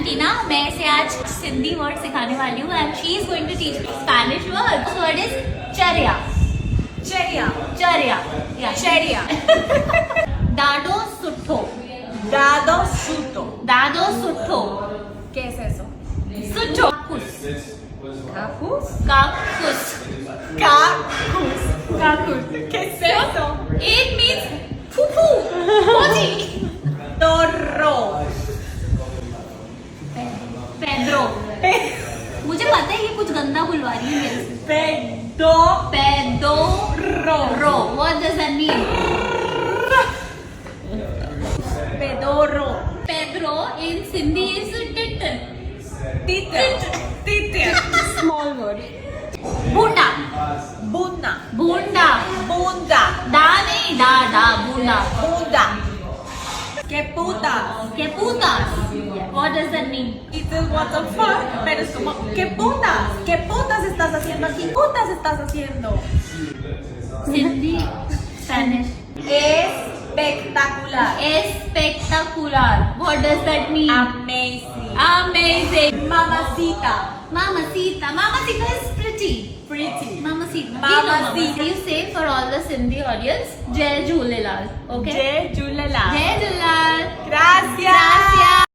टीना, मैं इसे आज सिंधी वर्ड सिखाने वाली हूँ and she is going to teach me Spanish word. Word is चर्या. चरिया. चर्या. चरिया. दादो सुठो. Dado suto. दादो सुठो. ¿Qué es eso? सुठो. काकुस. Cacus. काकुस. Cacus. Cacus. ¿Qué es eso? It means फूफू. पोजी. Torro. पेड्रो. मुझे पता है ये कुछ गंदा बुलवा रही है मेरे से. Pedo. पेडोरो. Row. What does that mean? Pedorro. Pedro in Sindhi is titan. Titir. Titir. Small word. Bunda. Bunda. Bunda. Bunda. Da नहीं da da bunda. Bunda. ¿Qué putas? Que putas. What does that mean? It is what the fuck, pero es como, ¿qué putas? ¿Qué putas estás haciendo aquí? ¿Qué putas estás haciendo? Sindhi, Spanish. Espectacular. Espectacular. What does that mean? Amazing. Amazing. Mamacita. Mamacita. Mamacita is pretty. Pretty. Mamacita. Mamacita. You say for all the Sindhi audience, Jai Jhulelal. Okay? Jai Jhulelal. Jai Jhulelal. Gracias. Gracias.